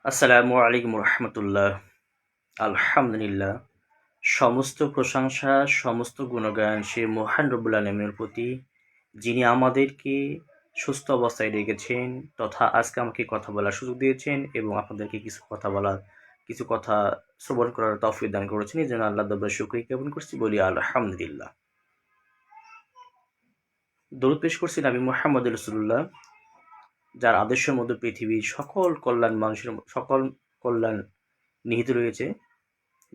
আসসালামু আলাইকুম রহমতুল্লাহ। আলহামদুলিল্লাহ, সমস্ত প্রশংসা, সমস্ত গুণগান সে মহান রব্বুল আলমীর প্রতি, যিনি আমাদেরকে সুস্থ অবস্থায় রেখেছেন তথা আজকে আমাকে কথা বলার সুযোগ দিয়েছেন এবং আপনাদেরকে কিছু কথা শ্রবণ করার তৌফিক দান করেছেন। এই জন্য আল্লাহ দরবারে শুকরিয়া জ্ঞাপন করছি, বলি আলহামদুলিল্লাহ। দরুদ পেশ করছি নবী মুহাম্মদ রাসূলুল্লাহ, যার আদর্শের মধ্যে পৃথিবীর সকল কল্যাণ নিহিত রয়েছে,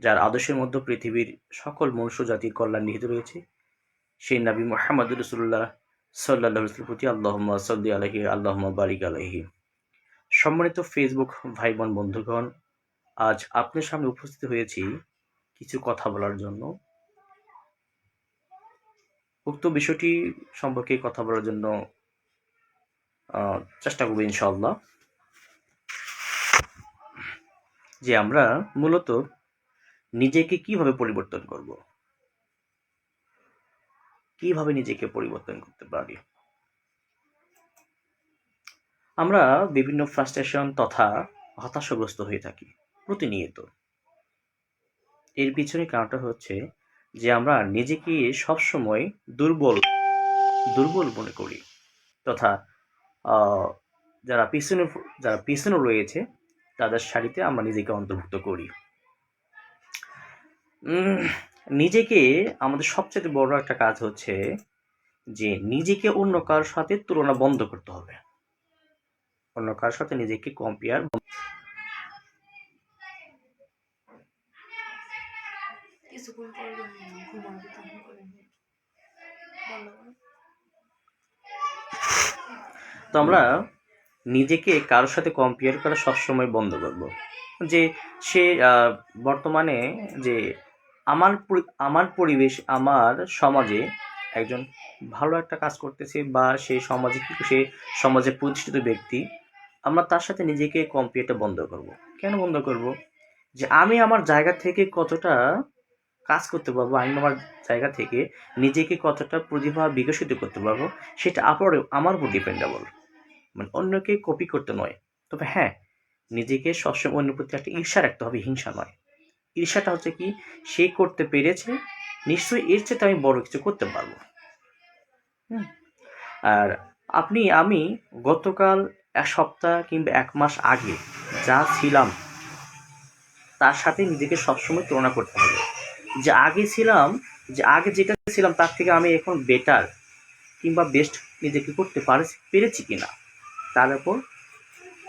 যার আদর্শের মধ্যে পৃথিবীর সকল মনুষ্য জাতির কল্যাণ নিহিত রয়েছে, সেই নবী মুহাম্মদ রাসূলুল্লাহ সাল্লাল্লাহু আলাইহি ওয়াসাল্লামের প্রতি আল্লাহুম্মা সাল্লি আলাইহি আল্লাহুম্মা বারিক আলাইহি। সম্মানিত ফেসবুক ভাই বোন বন্ধুগণ, আজ আপনার সামনে উপস্থিত হয়েছি কিছু কথা বলার জন্য। উক্ত বিষয়টি সম্পর্কে কথা বলার জন্য চেষ্টা করব ইনশাআল্লাহ। যে আমরা মূলত নিজেকে কিভাবে পরিবর্তন করব, কিভাবে নিজেকে পরিবর্তন করতে পারি। আমরা বিভিন্ন ফ্রাস্ট্রেশন তথা হতাশাগ্রস্ত হয়ে থাকি প্রতিনিয়ত। এর পিছনে কারণটা হচ্ছে যে আমরা নিজেকে সবসময় দুর্বল দুর্বল মনে করি, তথা যারা পিছনে রয়েছে তাদের সারিতে আমরা নিজেকে অন্তর্ভুক্ত করি। নিজেকে আমাদের সবচেয়ে বড় একটা কাজ হচ্ছে যে নিজেকে অন্য কারোর সাথে তুলনা বন্ধ করতে হবে। অন্য কারোর সাথে নিজেকে কম্পেয়ার। তো আমরা নিজেকে কারোর সাথে কম্পেয়ার করা সবসময় বন্ধ করব। যে সে বর্তমানে যে আমার পরিবেশ, আমার সমাজে একজন ভালো একটা কাজ করতেছে বা সে সমাজে প্রতিষ্ঠিত ব্যক্তি, আমরা তার সাথে নিজেকে কম্পেয়ারটা বন্ধ করব। কেন বন্ধ করব? যে আমি আমার জায়গা থেকে কতটা কাজ করতে পারবো, আমি আমার জায়গা থেকে নিজেকে কতটা প্রতিভা বিকশিত করতে পারবো, সেটা আমার উপর ডিপেন্ডেবল। মানে অন্যকে কপি করতে নয়। তবে হ্যাঁ, নিজেকে সবসময় অন্যের প্রতি একটা ঈর্ষা রাখতে হবে, হিংসা নয়। ঈর্ষাটা হচ্ছে কি, সে করতে পেরেছে, নিশ্চয়ই এর চেয়ে আমি বড় কিছু করতে পারবো। আর আমি গতকাল, এক সপ্তাহ কিংবা এক মাস আগে যা ছিলাম তার সাথে নিজেকে সবসময় তুলনা করতে হবে। যে আগে যেটা ছিলাম তার থেকে আমি এখন বেটার কিংবা বেস্ট নিজেকে করতে পেরেছি কিনা, তার উপর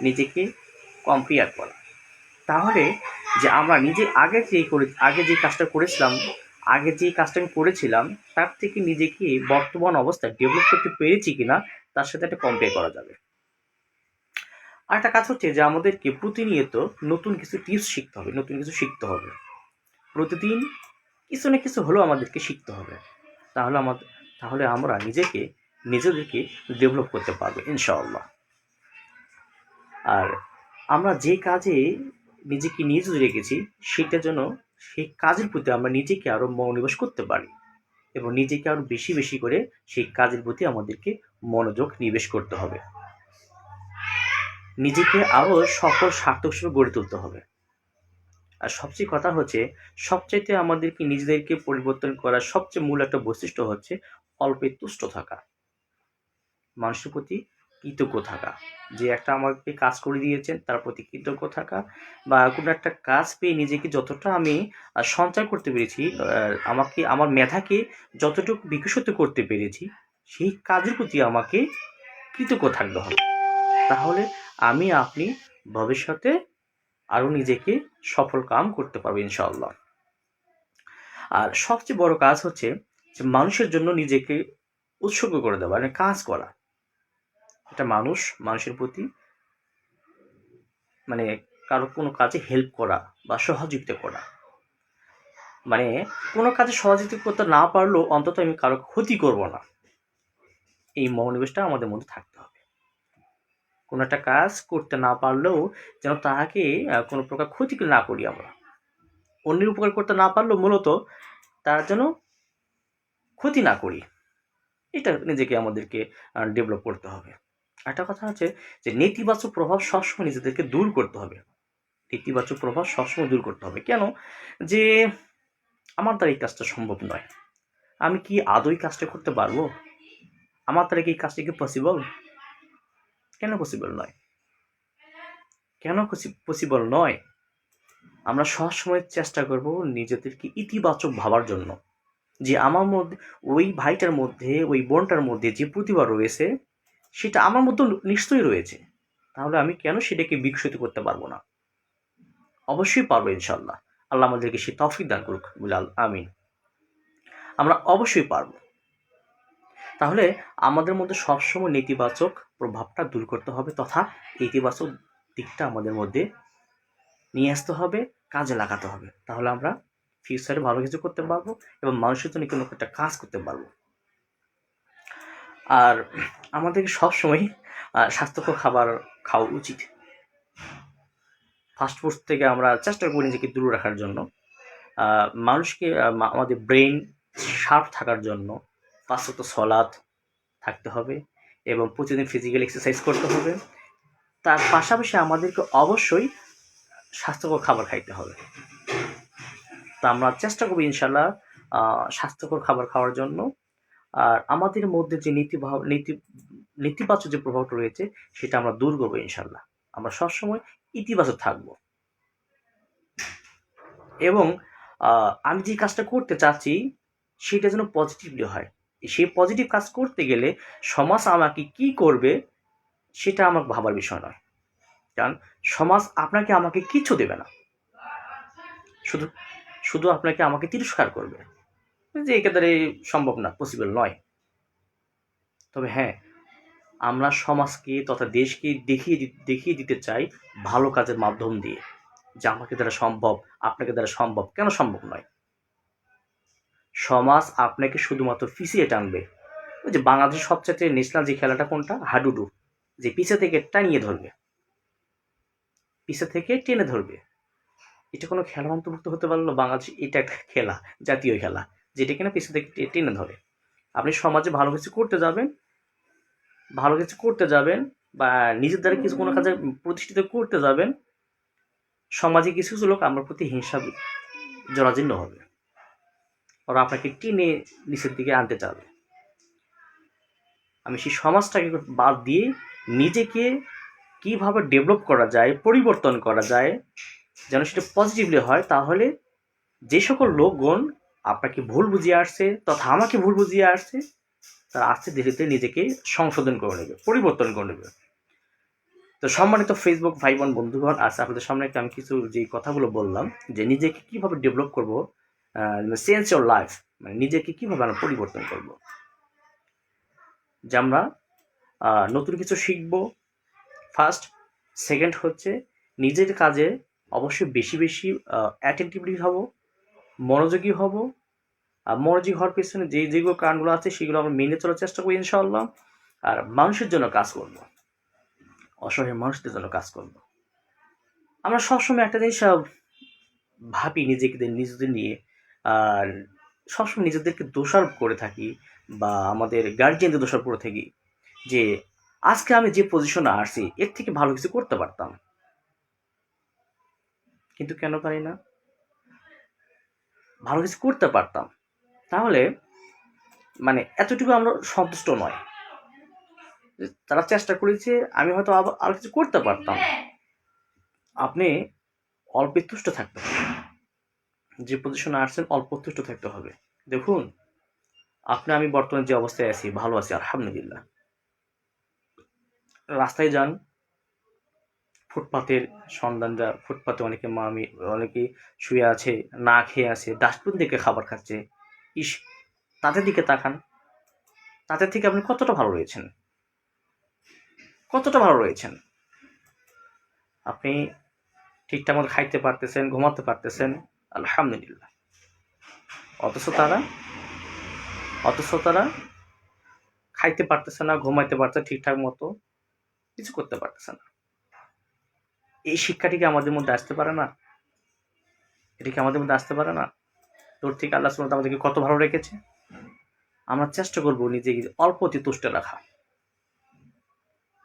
নিজেকে কম্পেয়ার করা। তাহলে যে আমরা আগে যে কাজটা আমি করেছিলাম তার থেকে নিজেকে বর্তমান অবস্থায় ডেভেলপ করতে পেরেছি কিনা তার সাথে একটা কম্পেয়ার করা যাবে। আর একটা কাজ হচ্ছে যে আমাদেরকে প্রতিনিয়ত নতুন কিছু টিপস শিখতে হবে, নতুন কিছু শিখতে হবে। প্রতিদিন কিছু না কিছু হলেও আমাদেরকে শিখতে হবে। তাহলে আমরা নিজেদেরকে ডেভেলপ করতে পারবো ইনশাআল্লাহ। আর আমরা যে কাজে নিজেকে নিয়োজিত রেখেছি সেটার জন্য, সেই কাজের প্রতি আমরা নিজেকে আরো মনোনিবেশ করতে পারি এবং নিজেকে আরো বেশি বেশি করে সেই কাজের প্রতি আমাদেরকে মনোযোগ নিবেশ করতে হবে। নিজেকে আরো সফল সার্থক হিসেবে গড়ে তুলতে হবে। আর সবচেয়ে কথা হচ্ছে, সবচাইতে আমাদেরকে নিজেদেরকে পরিবর্তন করার সবচেয়ে মূল একটা বৈশিষ্ট্য হচ্ছে অল্পে তুষ্ট থাকা, মানুষের প্রতি কৃতজ্ঞ থাকা। যে একটা আমাকে কাজ করে দিয়েছেন তার প্রতি কৃতজ্ঞ থাকা, বা কোনো একটা কাজ পেয়ে নিজেকে যতটা আমি সঞ্চয় করতে পেরেছি, আমার মেধাকে যতটুকু বিকশিত করতে পেরেছি, সেই কাজের প্রতি আমাকে কৃতজ্ঞ থাকতে হবে। তাহলে আপনি ভবিষ্যতে আরো নিজেকে সফল কাম করতে পারবো ইনশাআল্লাহ। আর সবচেয়ে বড় কাজ হচ্ছে যে মানুষের জন্য নিজেকে উৎসর্গ করে দেওয়া, মানে কাজ করা। এটা মানুষের প্রতি, মানে কারো কোনো কাজে হেল্প করা বা সহযোগিতা করা। মানে কোনো কাজে সহযোগিতা করতে না পারলেও অন্তত আমি কারো ক্ষতি করব না, এই মনোনিবেশটা আমাদের মধ্যে থাকতে হবে। কোনো একটা কাজ করতে না পারলেও যেন তাহাকে কোনো প্রকার ক্ষতি না করি আমরা। অন্যের উপকার করতে না পারলেও মূলত তার যেন ক্ষতি না করি, এটা আমাদেরকে ডেভেলপ করতে হবে। একটা কথা হচ্ছে যে নেতিবাচক প্রভাব সবসময় নিজেদেরকে দূর করতে হবে। ইতিবাচক প্রভাব সবসময় দূর করতে হবে। কেন? যে আমার দ্বারা এই কাজটা সম্ভব নয়, আমি কি আদৌ এই কাজটা করতে পারবো? আমার দ্বারা কি এই কাজটা কি পসিবল? কেন পসিবল নয়? কেন পসিবল নয়? আমরা সবসময় চেষ্টা করব নিজেদেরকে ইতিবাচক ভাবার জন্য, যে আমার মধ্যে, ওই ভাইটার মধ্যে, ওই বোনটার মধ্যে যে প্রতিভা রয়েছে সেটা আমার মধ্যে নিশ্চয়ই রয়েছে, তাহলে আমি কেন সেটাকে বিকশিত করতে পারবো না? অবশ্যই পারবো ইনশাল্লাহ। আল্লাহ আমাদেরকে সে তৌফিক দান করুক, বিলাল আমিন। আমরা অবশ্যই পারবো। তাহলে আমাদের মধ্যে সবসময় নেতিবাচক প্রভাবটা দূর করতে হবে, তথা ইতিবাচক দিকটা আমাদের মধ্যে নিয়ে আসতে হবে, কাজে লাগাতে হবে। তাহলে আমরা ফিউচারে ভালো কিছু করতে পারবো এবং মানুষের জন্য কোনো একটা কাজ করতে পারবো। আর আমাদেরকে সবসময় স্বাস্থ্যকর খাবার খাওয়া উচিত। ফাস্টফুড থেকে আমরা চেষ্টা করি নিজেকে দূরে রাখার জন্য। মানুষকে আমাদের ব্রেন শার্প থাকার জন্য 5 ওয়াক্ত সালাত থাকতে হবে এবং প্রতিদিন ফিজিক্যাল এক্সারসাইজ করতে হবে। তার পাশাপাশি আমাদেরকে অবশ্যই স্বাস্থ্যকর খাবার খাইতে হবে। তা আমরা চেষ্টা করবো ইনশাল্লাহ স্বাস্থ্যকর খাবার খাওয়ার জন্য। আর আমাদের মধ্যে যে নেতিবাচক যে প্রভাবটা রয়েছে সেটা আমরা দূর করবো ইনশাল্লাহ। আমরা সবসময় ইতিবাচক থাকবো এবং আমি যে কাজটা করতে চাচ্ছি সেটা যেন পজিটিভলি হয়। সেই পজিটিভ কাজ করতে গেলে সমাজ আমাকে কি করবে সেটা আমার ভাবার বিষয় নয়, কারণ সমাজ আপনাকে আমাকে কিচ্ছু দেবে না, শুধু শুধু আপনাকে আমাকে তিরস্কার করবে, যে একেবারে সম্ভব না, পসিবল নয়। তবে হ্যাঁ, আমরা সমাজকে তথা দেশকে দেখিয়ে দিতে চাই ভালো কাজের মাধ্যম দিয়ে, যে আমাকে দ্বারা সম্ভব, আপনাকে দ্বারা সম্ভব। কেন সম্ভব নয়? সমাজ আপনাকে শুধুমাত্র পিছিয়ে টানবে। ওই যে বাংলাদেশের সবচেয়ে ন্যাশনাল যে খেলাটা কোনটা? হাডুডু, যে পিছে থেকে টানিয়ে ধরবে, পিছে থেকে টেনে ধরবে। এটা কোনো খেলা অন্তর্ভুক্ত হতে পারলো? বাংলাদেশ এটা একটা খেলা, জাতীয় খেলা, যেটা কিনা পিছে থেকে টেনে ধরে। আপনি সমাজে ভালো কিছু করতে যাবেন বা নিজের দ্বারা কিছু কোনো কাজে প্রতিষ্ঠিত করতে যাবেন, সমাজে কিছু কিছু লোক আমার প্রতি হিংসা জরাজীর্ণ হবে, ওরা আপনাকে টেনে নিচের দিকে আনতে চাবে। আমি সেই সমাজটাকে বাদ দিয়ে নিজেকে কিভাবে ডেভেলপ করা যায়, পরিবর্তন করা যায় যেন সেটা পজিটিভলি হয়, তাহলে যে সকল লোকগণ আপনাকে ভুল বুঝিয়ে আসছে তথা আমাকে ভুল বুঝিয়ে আসছে, তারা আস্তে ধীরে ধীরে নিজেকে সংশোধন করে নেবে, পরিবর্তন করে নেবে। তো সম্মানিত ফেসবুক ভাই বোন বন্ধুগণ, আজ আপনাদের সামনে আমি কিছু যে কথাগুলো বললাম, যে নিজেকে কিভাবে ডেভেলপ করবো, চেঞ্জ ইওর লাইফ, মানে নিজেকে কিভাবে আমরা পরিবর্তন করব, যে আমরা নতুন কিছু শিখব ফার্স্ট। সেকেন্ড হচ্ছে নিজের কাজে অবশ্যই বেশি বেশি অ্যাটেন্টিভলি হব, মনোযোগী হব। আর মনোযোগী হওয়ার পেছনে যেগুলো কারণগুলো আছে সেগুলো আমরা মেনে চলার চেষ্টা করি ইনশাআল্লাহ। আর মানুষের জন্য কাজ করব, অসহায় মানুষদের জন্য কাজ করব। আমরা সবসময় একটা জিনিস ভাবি নিজেদের নিয়ে, আর সবসময় নিজেদেরকে দোষারোপ করে থাকি বা আমাদের গার্জিয়ানদের দোষারোপ করে থাকি, যে আজকে আমি যে পজিশনে আসছি এর থেকে ভালো কিছু করতে পারতাম, কিন্তু কেন পারি না? ভালো কিছু করতে পারতাম, তাহলে মানে এতটুকু আমরা সন্তুষ্ট নয়। তারা চেষ্টা করেছে, আমি হয়তো আরো কিছু করতে পারতাম। আপনি অল্পে তুষ্ট থাকতে হবে, যে পজিশনে আসছেন অল্প তুষ্ট থাকতে হবে। দেখুন, আমি বর্তমানে যে অবস্থায় আছি, ভালো আছি আলহামদুলিল্লাহ। রাস্তায় যান, ফুটপাতের সন্ধানরা, ফুটপাতে অনেকে শুয়ে আছে, না খেয়ে আছে, ডাস্টবিন থেকে খাবার খাচ্ছে। ইস, তাদের দিকে তাকান, তাদের থেকে আপনি কতটা ভালো রয়েছেন, কতটা ভালো রয়েছেন। আপনি ঠিকঠাক মতো খাইতে পারতেছেন, ঘুমাতে পারতেছেন, আলহামদুলিল্লাহ। অথচ তারা খাইতে পারতেছে না, ঘুমাইতে পারতেছে ঠিকঠাক মতো, কিছু করতে পারতেছে না। এই শিক্ষাটি কি আমাদের মধ্যে আসতে পারে না? এটা কি আমাদের মধ্যে আসতে পারে না? তোর থেকে আল্লাহ সুবহানাহু ওয়া তাআলা আমাদেরকে কত ভালো রেখেছে। আমরা চেষ্টা করব নিজেকে অল্পতে তুষ্ট রাখা।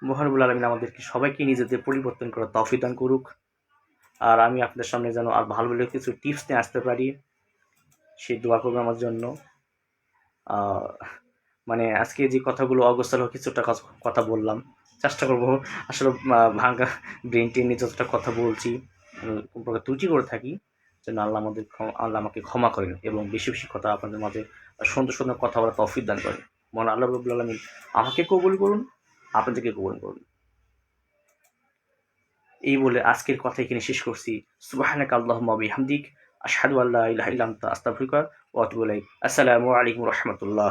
মহান রব্বুল আলামিন আমাদেরকে সবাইকে নিজেদের পরিবর্তন করার তৌফিক দান করুক। আর আমি আপনাদের সামনে যেন আর ভালো ভালো কিছু টিপস নিয়ে আসতে পারি, সেই দোয়া করবেন আমার জন্য। আহ, মানে আজকে যে কথাগুলো অগোছালো কিছুটা কথা বললাম, চেষ্টা করবো আসলে ভাঙা ব্রেন টেন নিয়ে যতটা কথা বলছি, কোনো প্রকার ত্রুটি করে থাকি যেন আল্লাহ আমাকে ক্ষমা করেন এবং বেশি বেশি কথা আপনাদের মাঝে সুন্দর সুন্দর কথা বলার তৌফিক দান করেন। মহান আল্লাহ রাব্বুল আলামিন আমাকে কবুল করুন, আপনাদেরকে কবুল করুন। এই বলে আজকের কথা এখানে শেষ করছি। সুবহানাকা আল্লাহুম্মা ওয়া বিহামদিক, আশহাদু আল্লা ইলাহা ইল্লা আনতা, আস্তাগফিরুকা ওয়া আতুবু ইলাইক। আসসালামু আলাইকুম ওয়া রাহমাতুল্লাহ।